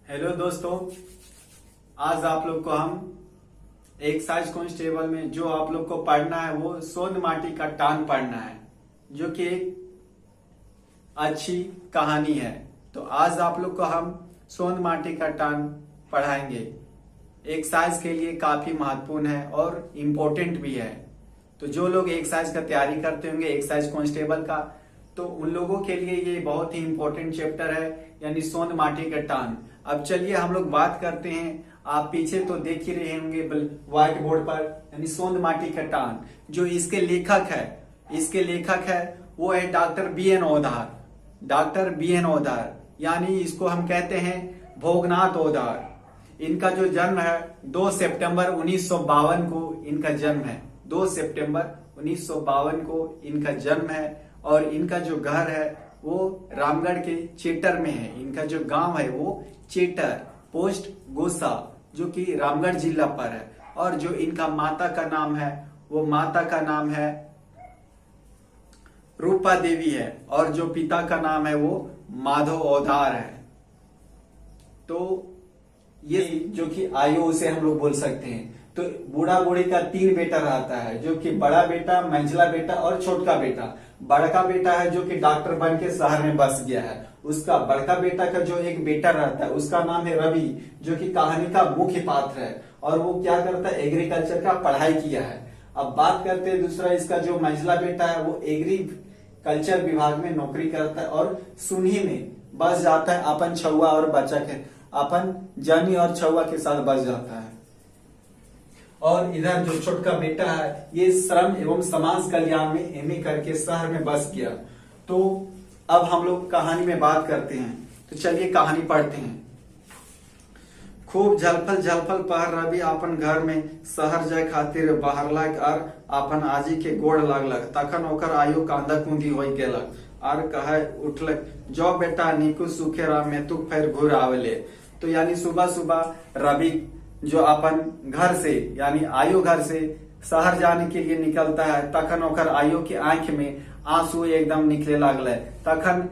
Hello दोस्तों, आज आप लोग को हम एक्साइज कांस्टेबल में जो आप लोग को पढ़ना है वो सोंद माटी का टान पढ़ना है, जो कि एक अच्छी कहानी है। तो आज आप लोग को हम सोंद माटी का टान पढ़ाएंगे। एक्साइज के लिए काफी महत्वपूर्ण है और इम्पोर्टेंट भी है। तो जो लोग एक्साइज का तैयारी करते होंगे एक्साइज कांस्टेबल का, तो उन लोगों के लिए ये बहुत ही इम्पोर्टेंट चैप्टर है, यानी सोंद माटी का टान। अब चलिए हम लोग बात करते हैं। आप पीछे तो देख ही रहे होंगे व्हाइट बोर्ड पर, यानी सोंद माटी का टान। जो इसके लेखक है वो है doctor B N. Odhar. Doctor B N. Odhar, यानी इसको हम कहते हैं भोगनाथ ओधार। इनका जो जन्म है 2 सितंबर 1952 को इनका जन्म है। 2 सितंबर 1952 को इनका जन्म है और इनका जो घर है वो रामगढ़ के चेटर में है। इनका जो गांव है वो चेटर, पोस्ट गोसा, जो कि रामगढ़ जिला पर है। और जो इनका माता का नाम है वो माता का नाम है रूपा देवी है और जो पिता का नाम है वो माधव ओधार है। तो ये जो कि आयु उसे हम लोग बोल सकते हैं। तो बूढ़ा बूढ़ी का 3 बेटा रहता है, जो कि बड़ा बेटा, मंझला बेटा और छोटका बेटा। बड़का बेटा है जो कि डॉक्टर बन के शहर में बस गया है। उसका बड़का बेटा का जो एक बेटा रहता है उसका नाम है रवि, जो कि कहानी का मुख्य पात्र है और वो क्या करता है, एग्रीकल्चर का पढ़ाई किया है। अब बात करते हैं दूसरा, इसका जो मंझला बेटा है वो एग्रीकल्चर विभाग में नौकरी करता है और सुन्ही में बस जाता है अपन छुआ और बच्चा के, अपन जानी और छुआ के साथ बस जाता है। और इधर जो छोटका बेटा है ये श्रम एवं समाज कल्याण में एमए करके शहर में बस गया। तो अब हम लोग कहानी में बात करते हैं। तो चलिए कहानी पढ़ते हैं। खूब झलफल पहर रवि अपन घर में शहर जाए खातिर बहरलक और अपन आजी के गोड़ लागलक। तखन ओकर आयु कांदा कुंदी हो गेलक और कहे उठलक, जो बेटा निकू सुखे रह में तू फिर घूर आवेले। तो यानी सुबह सुबह रवि जो अपन घर से यानी आयु घर से शहर जाने के लिए निकलता है, तखन ओकर आयु की आंख में आंसू एकदम निकले लागल। तखन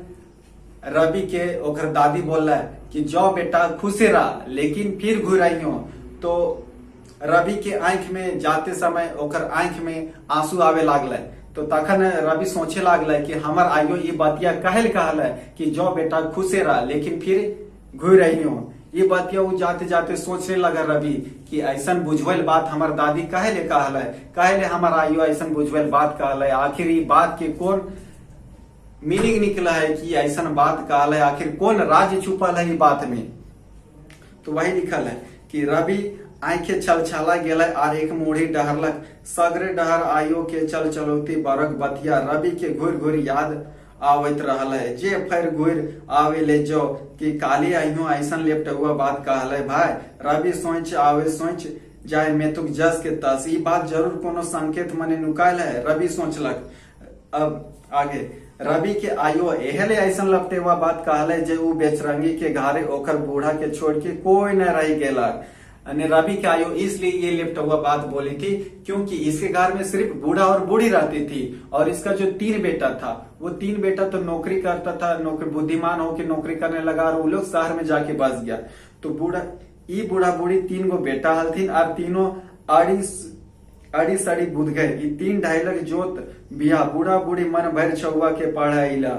रवि के ओकर दादी बोल कि जो बेटा खुशे रहा लेकिन फिर घुराइयो। तो रवि के आंख में जाते समय ओकर आंख में आंसू आवे लागल। तो तखन रवि सोचे लागल कि हमर आयु ये बतिया कहल कि जो बेटा खुशे रहा लेकिन फिर घुराइयो। ये बतिया वो जाते जाते सोचने लगा रवि कि ऐसा बुझवल बात हमार दादी कहले हमार आयु ऐसा बुझवल बात कहले। आखिर ये बात के कौन मीनिंग निकला है कि ऐसा बात कहले, आखिर कौन राज छुपल है ये बात में। तो वही लिखल है कि रवि आंखें छलछला गेले और एक मुड़ी डहरलक। सगरे डहर आयु के चल चलौती बरक बतिया रवि के घुर घुर याद आवत रहल है। जे फिर घुर आवे ले जो कि काली आइयो ऐसा लेप्ट हुआ बात कहले भाई। रवि सोच जाए में तुक जस के तस। ई बात जरूर कोनो संकेत मने नुकायल है, रवि सोचलक। अब आगे रवि के आयु एहले ऐसा लपटे हुआ बात कहले जे उ बेचरंगी के घारे ओकर बूढ़ा के छोड़ के कोई न रह गेला। रवि के आयु इसलिए ये लिप्ट हुआ बात बोली थी क्योंकि इसके घर में सिर्फ बूढ़ा और बूढ़ी रहती थी और इसका जो 3 बेटा था वो 3 बेटा तो नौकरी करता था, नौकरी बुद्धिमान होकर नौकरी करने लगा और वो लोग शहर में जाके बस गया। तो बूढ़ा बूढ़ी 3 गो बेटा हलथिन और तीनों अड़ी सड़ी बुध गए। 3 ढाईलक जोत बिया बूढ़ा बूढ़ी मन भर छुआ के पढ़ाईला,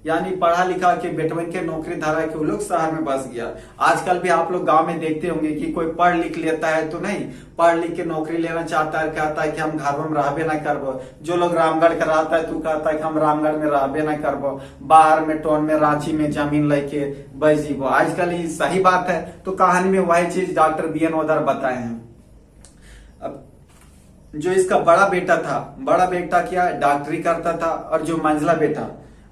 यानी पढ़ा लिखा के बेटवन के नौकरी धरा के वो लोग शहर में बस गया। आजकल भी आप लोग गांव में देखते होंगे कि कोई पढ़ लिख लेता है तो नहीं, पढ़ लिख के नौकरी लेना चाहता है, कहता है कि हम घर में रहबे ना करबो। जो लोग रामगढ़ का रहता है तो कहता है कि हम रामगढ़ में रहबे ना करबो, बाहर में टाउन में रांची में जमीन लेके बस जीबो। आजकल ये सही बात है। तो कहानी में वही चीज डॉक्टर बी.एन. ओधार बताए हैं। अब जो इसका बड़ा बेटा क्या डॉक्टरी करता था और जो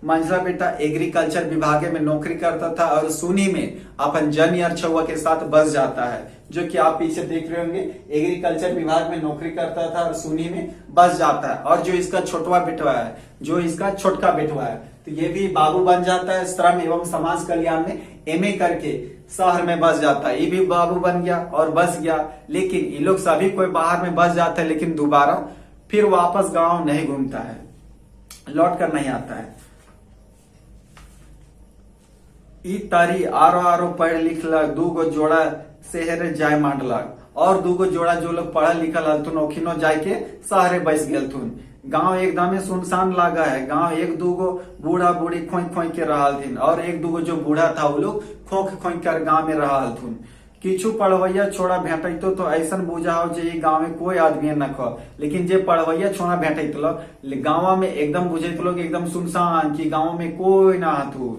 मंझला बेटा एग्रीकल्चर विभाग में नौकरी करता था और सुनी में अपन जनी और छुआ के साथ बस जाता है। जो कि आप पीछे देख रहे होंगे, एग्रीकल्चर विभाग में नौकरी करता था और सुनी में बस जाता है। और जो इसका छोटका बेटवा है तो ये भी बाबू बन जाता है। श्रम एवं समाज कल्याण में एमए करके शहर में बस जाता है। ये भी बाबू बन गया और बस गया। लेकिन ये लोग सभी कोई बाहर में बस जाता है लेकिन दोबारा फिर वापस गांव नहीं घूमता है, लौट कर नहीं आता है। ई तारी आरो आरो पढ़ लिखलक, 2 गो जोड़ा शहर जाय मांडलक, और 2 गो जोड़ा जो लोग पढ़ल लिखल हलथुन ओखिनो जाय के शहरे बस गेलथुन। गांव एकदमे सुनसान लागा है। गांव 1-2 गो बूढ़ा बूढ़ी खोई खोई के रहलथिन, और 1-2 गो जो बूढ़ा था वो लोग खोख खोई कर गांव में रहलथुन। किछु पढ़वैया छोड़ा भेटैतो तो ऐसन बुझाओ जे ई गांव में कोई आदमी न खो, लेकिन जे पढ़वैया छोड़ा भेटैतलो गांव में एकदम बुझैतलो कि एकदम सुनसान, कि गांव में कोई ना हथु।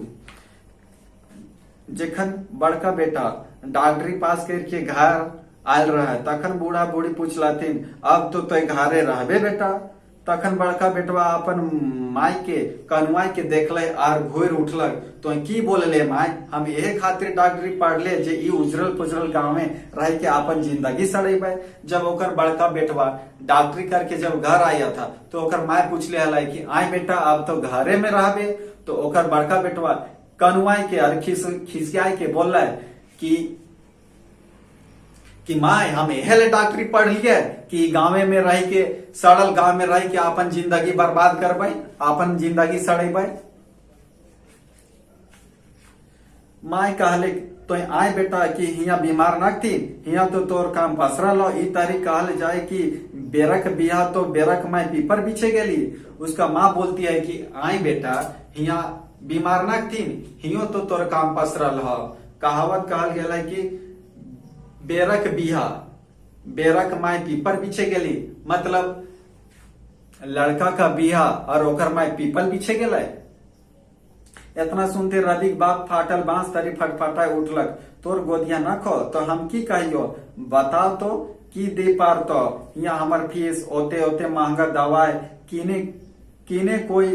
जखन बड़का बेटा डॉक्टरी पास करके घर आयल रहे तखन बूढ़ा बूढ़ी पूछलथिन, अब तो तय घरे रहबे बेटा। तखन बड़का बेटवा अपन माई के कनुआई के देखले आर घोर उठलक, तो की बोलले माई, हम यही खातिर डॉक्टरी पढ़ले जे ई उजरल पुजरल गांव में रह के अपन जिंदगी सड़ेबे। जब ओकर बड़का बेटवा डॉक्टरी करके जब घर आया था तो ओकर माई पूछले हला कि आय बेटा अब तो घरे में रहबे। तो ओकर बड़का बेटवा कनुआई के और खिसियाई के बोल कि माय हम एहले डॉक्टरी पढ़ लिए कि गांवे में रह के सड़ल गांव में रह के अपन जिंदगी बर्बाद करबे, अपन जिंदगी सड़ेबे। माय कहले तो आय बेटा कि हिया बीमार न थी, हिया तो तोर काम पसरा लो। ई तारी कहल जाए कि बेरक बिया तो बेरक माय पीपर पीछे गेली। उसका माँ बोलती है कि आय बेटा हिया बीमार न थी, हियो तो तोर काम पसरल हो। कहावत कहल गेल है कि बेरक बिहा बेरक माय पीपर पीछे गेली, मतलब लड़का का बिहा और ओकर माय पीपल पीछे गेले। इतना सुनते रवि बाप फाटल बांस तरी फटफटाए उठलक, तोर गोदिया न खो तो हम की कहियो, बताओ तो की दे पार तो हिया हमर फीस ओते ओते महंगा दवाई किने कोई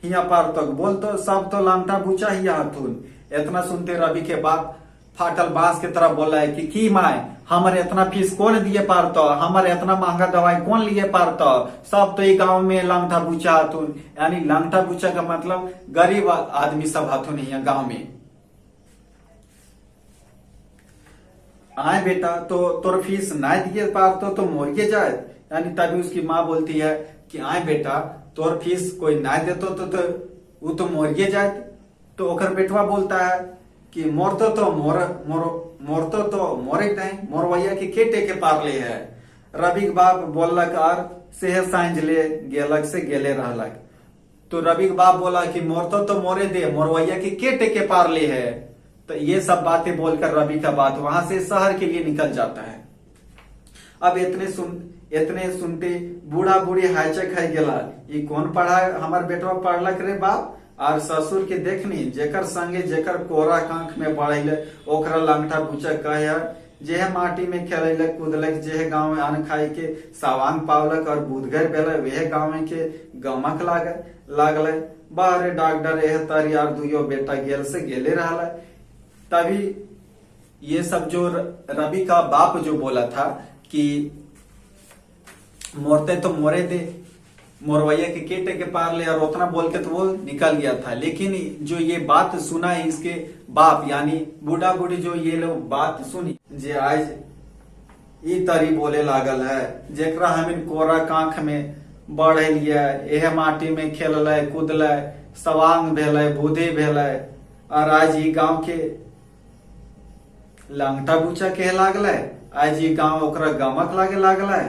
हिया पार तक बोल तो सब तो लांगटा बुचा हिया हथुन। इतना सुनते रवि के बाप फाटल बांस की तरह बोला है कि माय हमर इतना फीस कौन दिए पारतो, हमर इतना महंगा दवाई कौन लिए पारतो, सब तो ये गांव में लांगटा बुचा हथुन। यानी लांगटा बुचा का मतलब गरीब आदमी सब हथुन यहाँ गांव में। आए बेटा तो तोर फीस ना दिए पारतो तो मोरिए जाए। यानी तभी उसकी माँ बोलती है कि आए बेटा तोर फीस कोई ना देतो तो वो तो मोरिए जाए। तो ओकर बेटवा बोलता है कि मोरतो तो मोरे तय मोरवैया के टेके पारले है। रवि के बाप बोललक और सेह साँझ ले गेलक से गेले रहलक। तो रवि के बाप बोला कि मोरतो तो मोरे दे, मोरवैया के टेके पारले है। तो ये सब बातें बोलकर रवि का बात वहां से शहर के लिए निकल जाता है। अब इतने सुनते बूढ़ा बूढ़ी हाइचे खाई गेला, ये कौन पढ़ा हमार बेटवा पढ़लक रे बाप। और ससुर के देखनी जेकर संगे जेकर कोरा कांख में पढ़ैले ओकरा लंगटा बुचा कहे, जे माटी में खेल कूदलक, जे गांव में अन्न खाई के सावांग पावलक और बुधगर बेले वह गांव में के गमक लागले। बाहरे डॉक्टर एह तारी और दुयो बेटा गेल से गेले रहला। तभी ये सब जो रवि का बाप जो बोला था कि मोरते तो मोरे दे, मोरवैया के केटे के पार ले, और उतना बोल के तो वो निकल गया था। लेकिन जो ये बात सुना इसके बाप यानी बूढ़ा बूढ़ी जो ये लोग बात सुनी जे आज ई तरी बोले लागल है, जेकरा हमिन कोरा कांख में बढ़लिए, एह माटी में खेलले कूदले, सवांग भेले बुद्धि भेले, और आज ई गांव के लंगटा बुचा कहे लागले, आज ई गांव ओकरा गमक लागे लागले।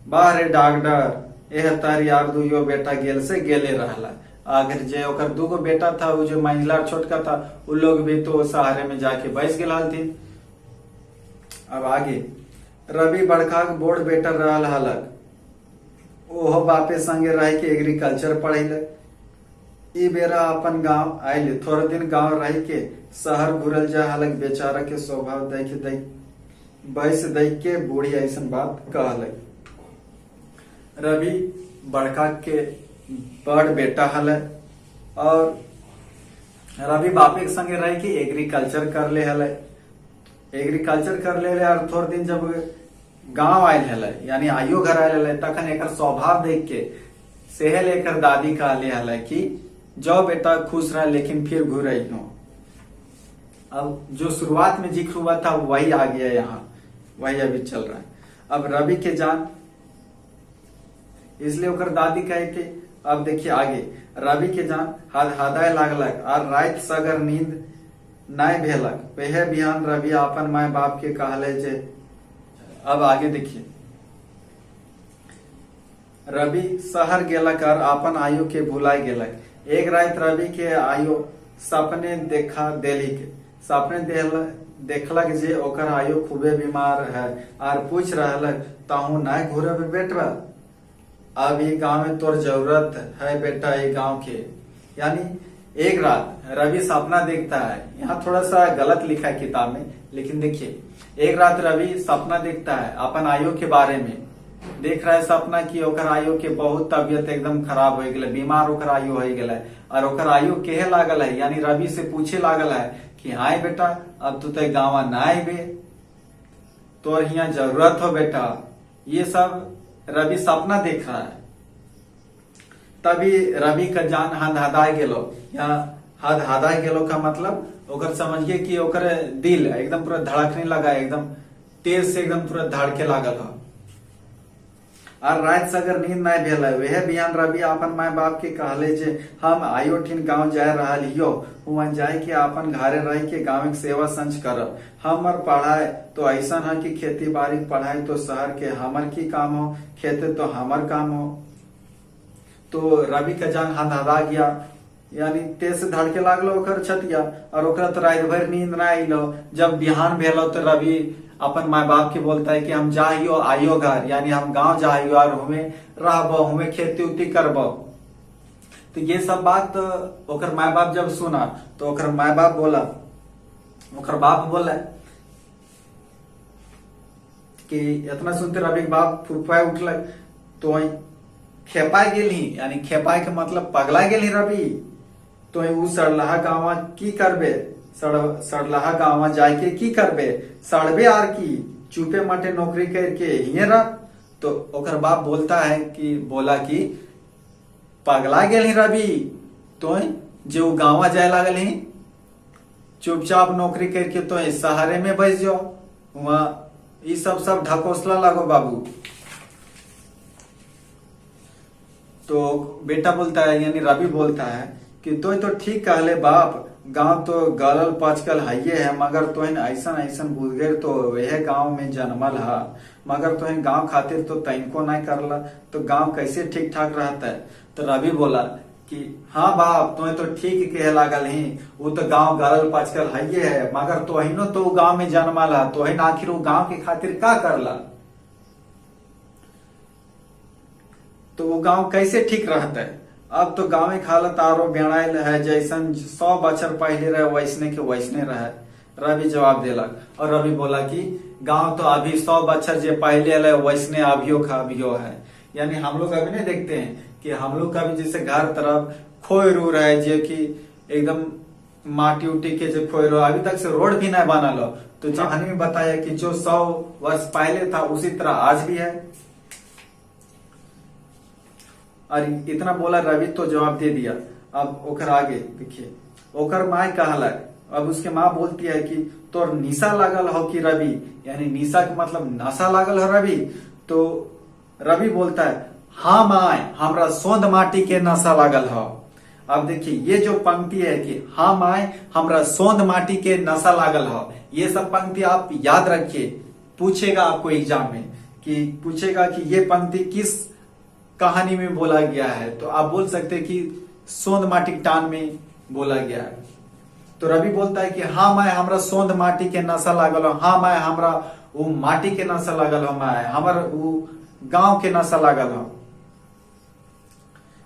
बाहरे डॉक्टर एह तारी यार दुयो बेटा गेल से गेले रहला। आखिर जे ओकर 2 गो बेटा था वो जो महिला छोटका था वो लोग भी तो सहारे में जाके बैस गेल हलथिन। अब आगे रवि बड़का बोर्ड बेटा रहल हलक, ओहो बापे संगे रह के एग्रीकल्चर पढ़ैले। ई बेरा अपन गांव आइले, थोड़े दिन गांव रह के शहर घुरल जा हलक। बेचारा के स्वभाव देख बैस देख के बूढ़ी ऐसन बात कहलक। रवि बड़का के बड़ बेटा हल, और रवि बापे के संगे रह के एग्रीकल्चर कर ले हल। एग्रीकल्चर कर ले और थोड़े दिन जब गांव आयल हल यानी आइयो घर आयल हल, तखन एकर स्वभाव देख के सेहल एकर दादी कहले हल कि जाओ बेटा खुश रह लेकिन फिर घुर हो। अब जो शुरुआत में जिक्र हुआ था वही आ गया यहाँ, वही अभी चल रहा है। अब रवि के जान इसलिए ओकर दादी कहे कि अब देखिए आगे रवि के जान हदाय लागलक और रात सगर नींद नाय भेलक, वह बिहान रवि अपन माय बाप के कहले जे। अब आगे देखिए, रवि शहर गेलक और अपन आयु के भुलाय गेलक। एक रात रवि के आयु सपने देखा देलिक। सपने देखलक जे ओकर आयु खूबे बीमार है और पूछ रहलक, ताहू नाय घूरे बेटवा, अब ये गांव में तोर जरूरत है बेटा, ये गांव के। यानी एक रात रवि सपना देखता है। यहाँ थोड़ा सा गलत लिखा है किताब में, लेकिन देखिए, एक रात रवि सपना देखता है अपन आयु के बारे में। देख रहा है सपना की ओकर आयु के बहुत तबियत एकदम खराब हो गए, बीमार ओकर आयु हो गए और ओकर आयु कहे लागल है, यानी रवि से पूछे लागल है कि हाँ बेटा, अब तू तो गाँव ना आबे, तोर यहाँ जरूरत हो बेटा। ये सब रवि सपना देख रहा है। तभी रवि का जान हदहदाय गेलो। यहाँ हदहदाय गेलो का मतलब ओकर समझिए कि ओकर दिल एकदम पूरा धड़कने लगा, एकदम तेज से एकदम पूरा धड़के लागल हो। और रात से अगर नींद नहीं भेल है, वह बिहान रवि अपन माय बाप के कहले जे हम आयोठिन गांव जा रहा हियो, वहां जाए के अपन घरे रह के गाँव के सेवा संच करब। हमर पढ़ाई तो ऐसा है कि खेती बाड़ी पढ़ाई तो शहर के हमर की काम हो, खेते तो हमर काम हो। तो रवि का जान हदहदा गया, यानी तेज से धड़के लागलो ओकर छतिया, और ओकरा तो रात भर नींद ना आइलो। जब बिहान भेलो तो रवि अपन माय बाप के बोलता है कि हम जाइयो आइयो घर, यानी हम गांव जाइयो और हमें रहबो, हमें खेती उती करबो। तो ये सब बात ओकर माय बाप जब सुना तो ओकर माय बाप बोला, ओकर बाप बोला कि इतना सुनते रवि के बाप फुरफुआ उठलक। तो खेपाय गेली, यानी खेपाय के मतलब पगला गेली रवि। तो उ सड़लहा गाँव की करबे, सड़लहा गाँव जाके की करबे, सड़बे आर की, चुपे मटे नौकरी करके हिये रह। तो ओकर बाप बोलता है कि बोला कि पगला गेली रवि, तो जो गाँव जाए लागल ही, चुपचाप नौकरी करके तो शहरे में बस जाओ, वहां ये सब ढकोसला लागो बाबू। तो बेटा बोलता है, यानी रवि बोलता है कि तो ठीक कहले बाप, गांव तो गलल पचकल है है, मगर तोहन ऐसा ऐसा बुझगेर तो वह गांव में जन्मल है, मगर तोहन गांव खातिर तो तैनको नहीं करला, तो गांव कैसे ठीक ठाक रहता है। तो रवि बोला कि हाँ बाप, तुम्हें तो ठीक कहे लागल ही, वो तो गांव गलल पचकल है, मगर तोहिनो तो गांव में जन्मल है, तोहन आखिर वो गांव के खातिर का करला, तो वो गांव कैसे ठीक रहता है। अब तो गाँव की हालत आरो बेड़ायल है, जैसन 100 बछर पहले रहे वैसने के वैसने रहे। रवि जवाब दिलक, और रवि बोला कि गांव तो अभी 100 बछर जे पहले है वैसने अभियो का अभियो है। यानी हम लोग अभी नहीं देखते हैं कि हम लोग का भी जैसे घर तरफ खोई रू रहे, जो कि एकदम माटी उटी के जो खोई रू, अभी तक से रोड भी नहीं बना लो। तो कहानी में बताया कि जो 100 वर्ष पहले था उसी तरह आज भी है। और इतना बोला रवि तो जवाब दे दिया। अब ओकर आगे देखिए, ओकर माँ कहलक, अब उसके माँ बोलती है कि तोर निशा लागल हो कि रवि, यानी निशा का मतलब नशा लागल हो रवि। तो रवि बोलता है, हाँ माँ, हमरा सोंद माटी के नशा लागल हो। अब देखिए, ये जो पंक्ति है कि हाँ माँ, हमरा सोंद माटी के नशा लागल हो, ये सब पंक्ति आप याद रखिए। पूछेगा आपको एग्जाम में कि पूछेगा कि ये पंक्ति किस कहानी में बोला गया है, तो आप बोल सकते हैं कि सोंद माटी टान में बोला गया है। तो रवि बोलता है कि हाँ माय, हमरा सोंद माटी के नशा लागल हो, हाँ माय, हमरा वो माटी के नशा लागल हो, माय हमर वो गांव के नशा लागल हो।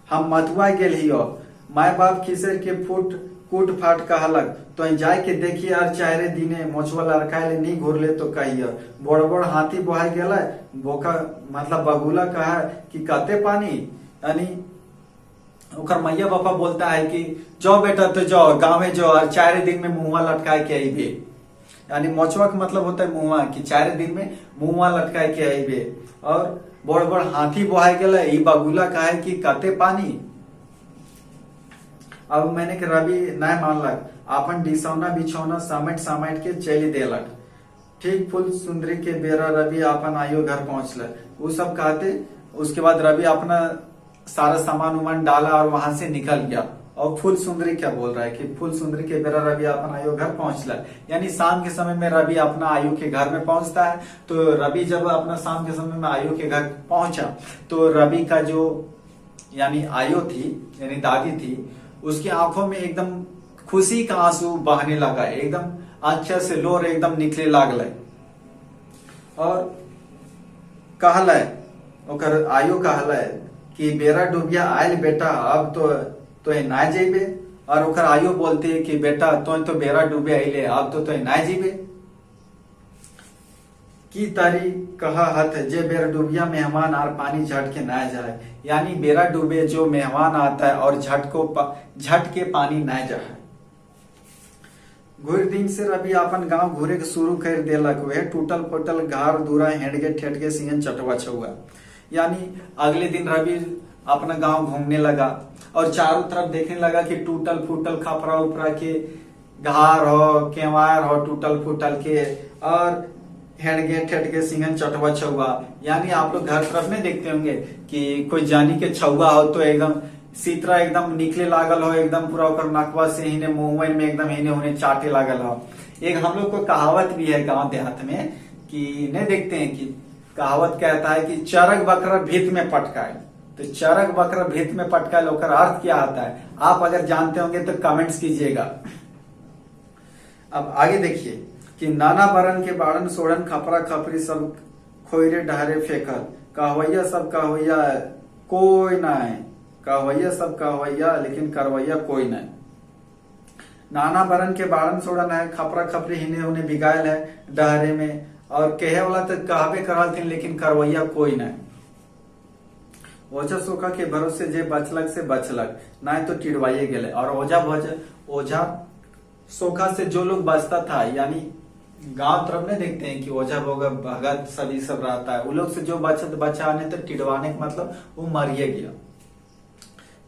हम मथुआ गेल हियो, माय बाप खिसर के फूट कूट फाट कहलक, तो जाय के देखिए यार, चारे दिने मोचवा लड़काए नहीं घूरले तो कहिए, बड़ बड़ हाथी बोहाई गेला, बोका मतलब बगुला कहा कि कते पानी, यानी ओकर मैया पापा बोलता है कि जाओ बेटा, तो जाओ गाँव में जाओ और 4 दिन में मुंहवा लटकाए के आईबे। यानी मोचवा का मतलब होता है मुंहवा, कि 4 दिन में मुंहवा लटकाए के आईबे। और बड़ बड़ हाथी बोहाई गेला, ई बगुला कहा कि कते पानी। अब मैंने कि रवि नहीं मानलक, अपन डिसौना बिछौना समेट के चली देलक। ठीक फूल सुंदरी के बेरा रवि अपन आयो घर पहुंचल। वो सब कहते, उसके बाद रवि अपना सारा सामान उमान डाला और वहां से निकल गया। और फूल सुंदरी क्या बोल रहा है कि फूल सुंदरी के बेरा रवि अपन आयो घर पहुंचला, यानी शाम के समय में रवि अपना आयु के घर में पहुंचता है। तो रवि जब अपना शाम के समय में आयु के घर पहुंचा तो रवि का जो यानी आयु थी यानी दादी थी, उसकी आंखों में एकदम खुशी का आंसू बहने लगा, एकदम आंखें से लोर एकदम निकले लागल और कहला ओकर आयु कहला कि बेरा डूबिया आयल बेटा अब तो ना जेबे, और ओकर आयु बोलते है कि बेटा तो बेरा डूबे आइले अब तो ना जेबे की तारी कहा हत जे बेरा डूबिया मेहमान आर पानी झट के ना जाए, यानी बेरा डूबे जो मेहमान आता है और झट के पानी ना जाए। घुर दिन से रवि अपन गांव घूरे के शुरू कर देलक, वह टूटल फूटल घर दूरा हेडगे ठेठगे सिंहन चटवा छुआ, यानी अगले दिन रवि अपना गांव घूमने लगा और चारों तरफ देखने लगा कि टूटल फूटल खपरा उपरा के घर हो, केवार हो टूटल फूटल के, और हेडगे ठेठगे सिंहन चटवा छुआ, यानी आप लोग घर तरफ में देखते होंगे कि कोई जानी के छुआ हो तो एकदम सीतरा एकदम निकले लागल हो, एकदम पूरा ओकर नकवा से ही मुंह में एकदम हिने होने चाटे लागल हो। एक हम लोग को कहावत भी है गांव देहात में कि नहीं देखते हैं कि कहावत कहता है कि चरक बकरा भीत में पटकाए, तो चरक बकरा भीत में पटकाए ओकर अर्थ क्या आता है, आप अगर जानते होंगे तो कमेंट्स कीजिएगा। अब आगे देखिए कि नाना बरन के बाड़न सोड़न खपरा खपरी सब खोइरे डहरे फेंकल, कहवैया सब कहवैया कोई ना है, कहवैया सब कहवैया लेकिन करवैया कोई नहीं। नाना बरन के बाड़न सोड़न है, खपरा खपरी हिने होने बिगायल है डहरे में, और कहे वाला तो कहबे करल थे लेकिन करवैया कोई नहीं। ओझा सोखा के भरोसे जे बचलक से बचलक नहीं तो टिड़वाइए गेले, और ओझा सोखा से जो लोग बचता था, यानी गांव तरफ में देखते हैं कि ओझा भगत सभी सब रहता है, वो लोग से जो बचाने तो टिड़वाने का मतलब वो मरिए गया।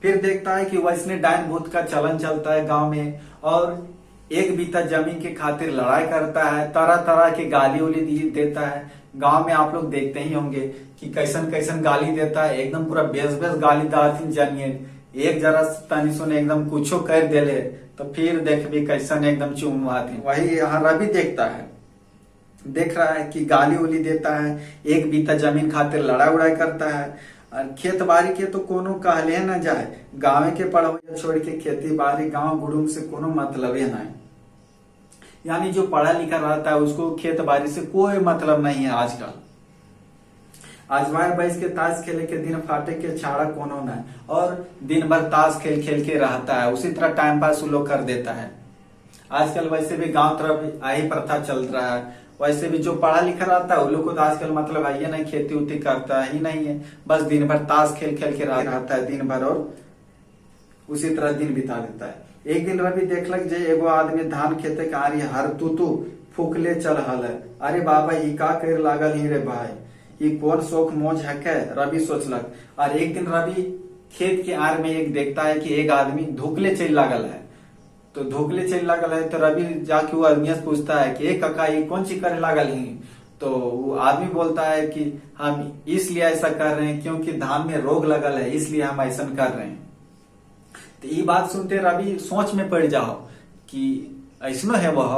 फिर देखता है कि वैसने डायन भूत का चलन चलता है गांव में, और एक बीता जमीन के खातिर लड़ाई करता है, तरह तरह के गाली उली देता है। गांव में आप लोग देखते ही होंगे कि कैसन कैसन गाली देता है, एकदम पूरा बेस गाली दाथिन जानिए, एक जरा तनी सुने एकदम कुछो कर देले तो फिर देखबी कैसन एकदम चुमुआथिन। वही यहाँ रवि देख रहा है कि गाली उली देता है, एक बीता जमीन खातिर लड़ाई उड़ाई करता है। खेत बाड़ी के तो कोनो कहले न जाए, गाँव के पढ़वैया छोड़ के खेती बाड़ी गाँव गुड़ुम से कोनो मतलब है नहीं, यानी जो पढ़ा लिखा रहता है उसको खेत बाड़ी से कोई मतलब नहीं है। आजकल आजमायर बैस के ताश खेले के दिन फाटे के छाड़ा कोनो नहीं, और दिन भर ताश खेल के रहता है, उसी तरह टाइम पास वो लोग कर देता है। आजकल वैसे भी गांव तरफ यही प्रथा चल रहा है, वैसे भी जो पढ़ा लिखा रहता है वो लोग को तो आजकल मतलब है ये नहीं, खेती उती करता ही नहीं है, बस दिन भर ताश खेल के रहता है दिन भर, और उसी तरह दिन बिता देता है। एक दिन रवि देखलक जे एगो आदमी धान खेते के आरी हर तू फूकले चल हल है, अरे बाबा ई का कर लागल ही रे भाई, ये कौन शौक मौज है के, रवि सोचलक। और एक दिन रवि खेत के आर में एक देखता है कि एक आदमी धुकले चल लागल है, तो धुकले चल लागल है तो रवि जाके वो आदमी से पूछता है कि काका ये कौन सी करे लागल ही, तो वो आदमी बोलता है कि हम इसलिए ऐसा कर रहे हैं क्योंकि धान में रोग लगल है, इसलिए हम ऐसा कर रहे हैं। तो ये बात सुनते रवि सोच में पड़ जाओ कि ऐसा है वह,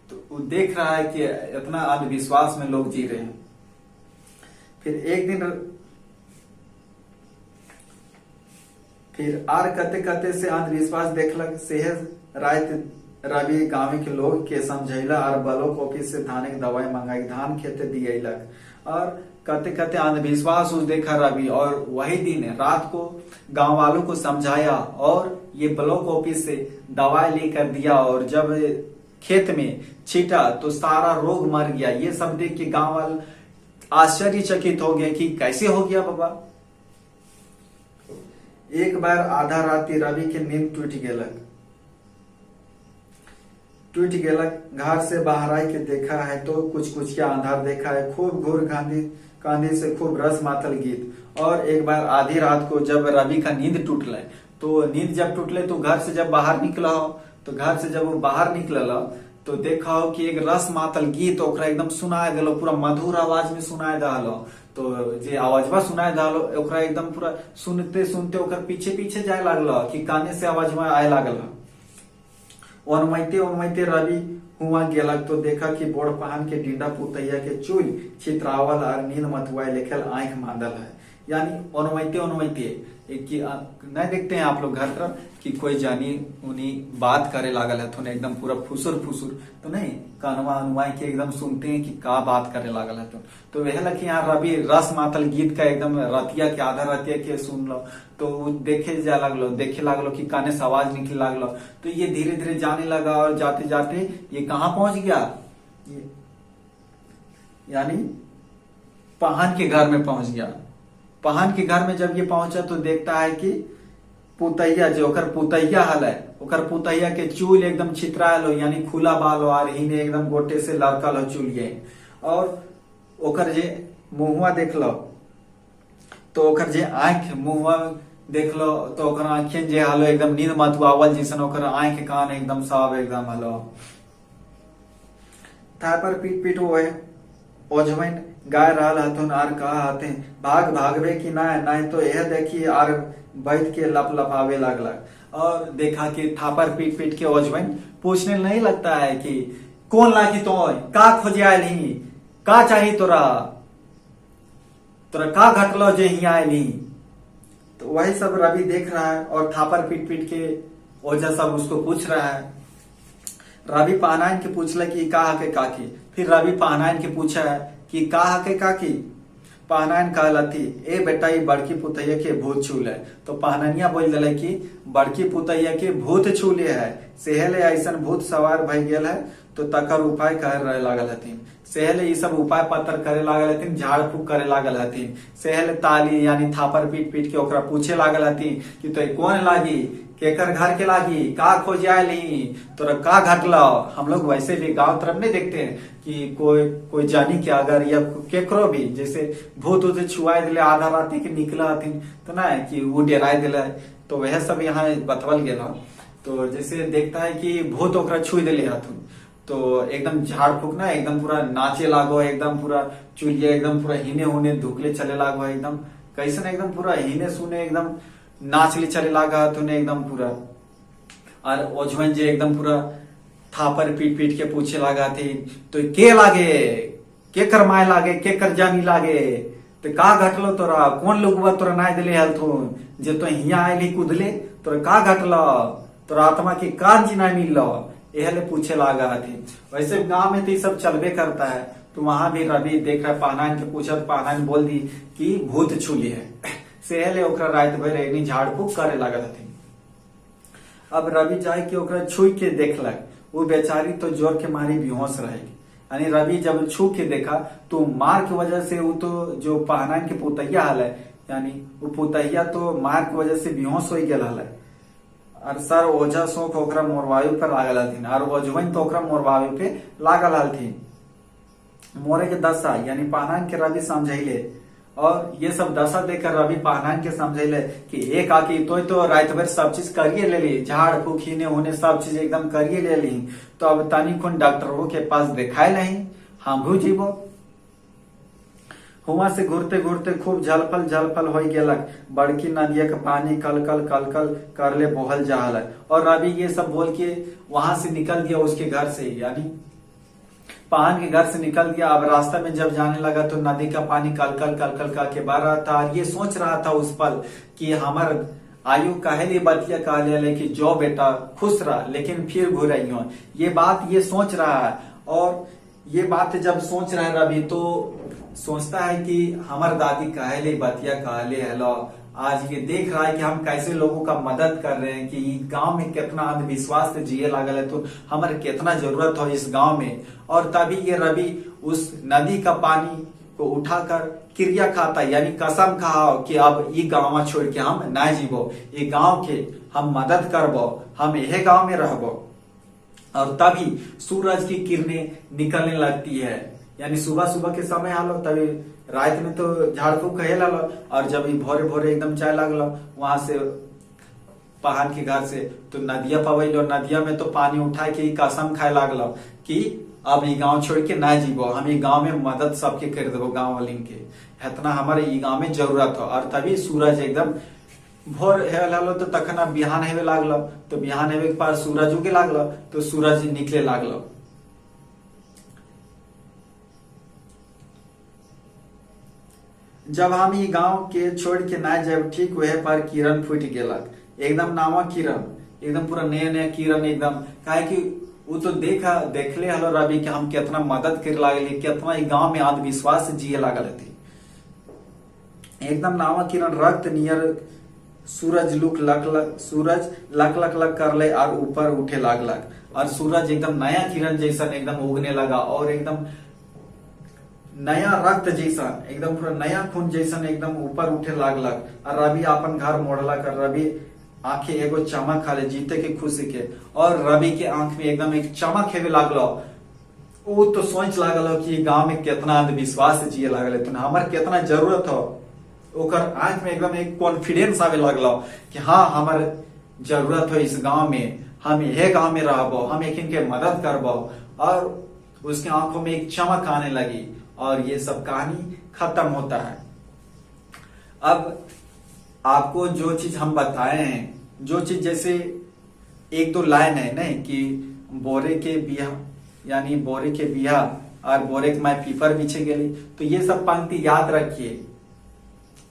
तो वो देख रहा है कि इतना अंधविश्वास में लोग जी रहे हैं। फिर आर कते से अंधविश्वास देखलक, सेहज रात रवि गाँव के लोग के समझैला और ब्लॉक ऑफिस से धान की दवाई मंगाई, धान खेते दिएलक, और कते अंधविश्वास उस देखा रवि, और वही दिन रात को गांव वालों को समझाया और ये ब्लॉक ऑफिस से दवाई लेकर दिया, और जब खेत में छीटा तो सारा रोग मर गया। ये सब देख के गांव वाले आश्चर्यचकित हो गए कि कैसे हो गया बाबा। एक बार आधा राति रवि के नींद टूट गेलक, घर से बाहर आई के देखा है तो कुछ के अंधार देखा है, खूब घूर कांधी से खूब रस मातल गीत। और एक बार आधी रात को जब रवि का नींद टूटले, तो नींद जब टूटले तो घर से जब बाहर निकला हो, तो घर से जब वो बाहर निकलल तो देखा हो कि एक रस मातल गीत ओकरा एकदम सुनाए दिलो, पूरा मधुर आवाज में सुनाए दिलो। तो जे आवाजवा सुनाए दालो ओकरा एकदम पूरा सुनते सुनते ओकर पीछे पीछे जाए लागल कि काने से आवाजवा आए लागल। ओनमैते ओनमैते रवि हुआ गेलक तो देखा कि बोड़ पहान के डीडा पुतैया के चुल चित्रावल और नींद मतुआए लेखल आंख मांदल है। यानी ओनमैते ओनमैते कि नहीं देखते हैं आप लोग घर तरफ कि कोई जानी उन्हीं बात करे लागल है तो एकदम पूरा फुसुर फुसुर तो नहीं कानवा अनुमाई के एकदम सुनते हैं कि का बात करे लागल है तो वह लग यहाँ रवि रस मातल गीत का एकदम रतिया के आधा रतिया के सुन लो तो देखे जा लगलो देखे लागलो कि काने से आवाज निकले लागलो तो ये धीरे धीरे जाने लगा और जाते जाते ये कहाँ पहुंच गया, यानी पहान के घर में पहुंच गया। पहान के घर में जब ये पहुंचा तो देखता है कि पुतैया जो ओकर पुतैया हल है ओकर पुतैया के चूल एकदम छितरायल हो यानी खुला बाल हो और ही ने एकदम गोटे से लड़कल हो चूलिए और ओकर जे मुहुआ देख लो तो ओकर जे आंख मुहुआ देख लो तो ओकर आंखें जे हलो एकदम नींद मतुआवल जैसन ओकर आंख कान एकदम सब एकदम हलो था पर पीट पीट वो है ओझमन गाय रहल हथुन आर कहा हथे भाग भागवे की ना तो यह देखी आर बैठ के लप लपावे लगलक और देखा कि थापर पीट पीट के ओझमन पूछने नहीं लगता है कि कौन लागी तो का खोजे आयली का चाहिए तोरा का घटलो जे ही आयली। तो वही सब रवि देख रहा है और थापर पीट पीट के ओझा सब उसको पूछ रहा है। रवि पहनाइन के पूछला कि का हके काकी, फिर रवि पहनाइन के पूछा है कि का हके काकी। पहनाइन कहलती ए बेटा ये बड़की पुतैया के भूत छूले तो पहननिया बोल दिले कि बड़की पुतैया के भूत छूले है सेहले ऐसन भूत सवार भई गेल है तो तकर उपाय कर रहे लागल हथिन। सेहले ये सब उपाय पत्र करे लागल हथिन झाड़ फूक करे लागल हथिन। सेहले ताली यानी थापर पीट पीट के ओकरा पूछे लागल हथिन कि तो कौन लागी केकर घर के लागी का खोजे आयली तोरा का घटला। हम लोग वैसे भी गांव तरफ नहीं देखते हैं कि कोई जानी के अगर या केकरो भी जैसे भूत उत छुआई दिले आधा राती के निकला हथिन तो ना कि वो डराई दिले तो वह सब यहाँ बतवल गेल। तो जैसे देखता है कि भूत ओकरा छुई दिले हथुन तो एकदम झाड़ फूक ना एकदम पूरा नाचे लागो एकदम पूरा चुलिया एकदम पूरा हिने हुने धुकले चले लागो एकदम कैसे एकदम पूरा हिने सुने एकदम नाचले चले लागा तूने एकदम पूरा। और ओझवन जे एकदम पूरा थापर पीट पीट के पूछे लागा थी तो के लागे के कर माय लागे के कर जानी लागे तो का घटलो तोरा कौन लोगवा तोरा नाय दिले हलथुन जे तो हिया आयली कूदले तोरा का घटलो तोरा आत्मा के कान जिना मिललो एहले पूछे लागा थी। वैसे गांव में तो ये सब चलबे करता है तो वहां भी रवि देख रहा पहनान के पूछा पहनान बोल दी कि भूत छूली है सेहले ओकरा रात भर एनी झाड़ फूक करे लागल हथिन। अब रवि जाए के ओकरा छुई के देखलक वो बेचारी तो जोर के मारी बेहोश रहेगी। यानी रवि जब छू के देखा तो मार की वजह से वो तो जो पहनान के पुतैया हल है यानी वो पुतैया तो मार की वजह से बेहोश हो गेल हल और सर ओझा शोक ओकरा मोरवायु पर लागल हथिन और ओझवन तो ओकरा मोरवायु पे लागल हथिन। मोरे के दशा यानी पहनान के रवि समझैले और ये सब दशा देखकर रवि पहनान के समझैले कि एक आकी तो रात भर सब चीज करिए ले ली झाड़ फूक हिने होने सब चीज एकदम करिए ले ली तो अब तनी खुन डॉक्टरों के पास दिखाए नहीं हम भी जीवो। हुआ से घूरते घूरते खूब झलफल हो गेलक बड़की नदिया का पानी कल कल करले बोहल जाहल और रवि ये सब बोल के वहां से निकल गया उसके घर से यानी पहान के घर से निकल गया। अब रास्ता में जब जाने लगा तो नदी का पानी कल कल के बह रहा था और ये सोच रहा था उस पल कि हमार आयु कहले बतिया कहले कि जो बेटा खुश रहा लेकिन फिर घुरई हो ये बात ये सोच रहा है। और ये बात जब सोच रहा है रवि तो सोचता है कि हमार दादी कहले बतिया कहले हेलो आज ये देख रहा है कि हम कैसे लोगों का मदद कर रहे हैं कि गांव में कितना अंधविश्वास से जिए लागल है तो हमारे कितना जरूरत हो इस गांव में। और तभी ये रवि उस नदी का पानी को उठाकर क्रिया खाता यानी कसम खाओ कि अब ये गांव छोड़ के हम ना जीवो ये गांव के हम मदद करबो हम यह गांव में रहबो। और तभी सूरज की किरणें निकलने लगती है यानी सुबह सुबह के समय आलो तभी रात में तो झाड़ फूक कहे लगलो और जब भोरे भोरे एकदम चाय लगलो वहां से पहाड़ के घर से तो नदिया पवेलो, नदिया में तो पानी उठा के कसम खाए लागलो कि अब ये गांव छोड़ के ना जीवो, हम ये गांव में मदद सबके कर देवो, गांव वालिन के इतना हमारे ये गांव में जरूरत हो। और तभी सूरज एकदम भोर हेलो तो तखन अब बिहान हेवे लागलो, तो बिहान हेवे के पार सूरज उगे लागलो, तो सूरज निकले लागलो। जब हम ये गांव के छोड़ के ना जब ठीक वह पर किरण फूट गेलक, एकदम नावा किरण, एकदम पूरा नया नया किरण एकदम, काहे कि वो तो देखले हलो रवि कि हम कितना मदद करे लागली, कितना ई गांव में आत्मविश्वास जिए लागल थी। एकदम नावा किरण रक्त near Suraj Suraj luck luck luck कर ले और ऊपर उठे लागलक, और सूरज एकदम नया किरण जैसा एकदम उगने लगा, और एकदम नया रक्त जैसा, एकदम पूरा नया खून जैसा एकदम ऊपर उठे लागलक। और रवि अपन घर मोड़ला कर, रवि आंखें एगो चमक खाले जीते के खुशी के, और रवि के आंख में एकदम एक चमक हेवे लागलो। वो तो सोच लागलो कि गांव में कितना अंधविश्वास जिए लागल, तो हमार कितना जरूरत हो, ओकर आंख में एकदम एक कॉन्फिडेंस आवे लागलो कि हाँ हमार जरूरत हो इस गांव में, हम यह गांव में रहबो, हम एक इनके मदद करबो। और उसके आंखों में एक चमक आने लगी, और ये सब कहानी खत्म होता है। अब आपको जो चीज हम बताए हैं, जो चीज जैसे एक दो लाइन है नहीं कि बोरे के बिया, यानी बोरे के बिया और बोरे के माय पीपर पीछे गेली, तो ये सब पंक्ति याद रखिए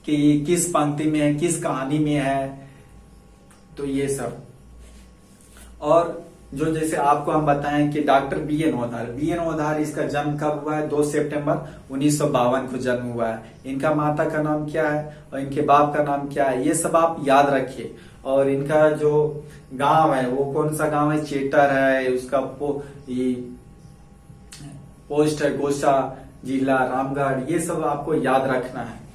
कि किस पंक्ति में है, किस कहानी में है, तो ये सब। और जो जैसे आपको हम बताएं कि डॉक्टर बी.एन. ओधार, इसका जन्म कब हुआ है? 2 सितंबर 1952 को जन्म हुआ है। इनका माता का नाम क्या है और इनके बाप का नाम क्या है, ये सब आप याद रखिए। और इनका जो गांव है वो कौन सा गांव है? चेटर है, उसका पोस्ट है गोसा जिला रामगढ़, ये सब आपको याद रखना है।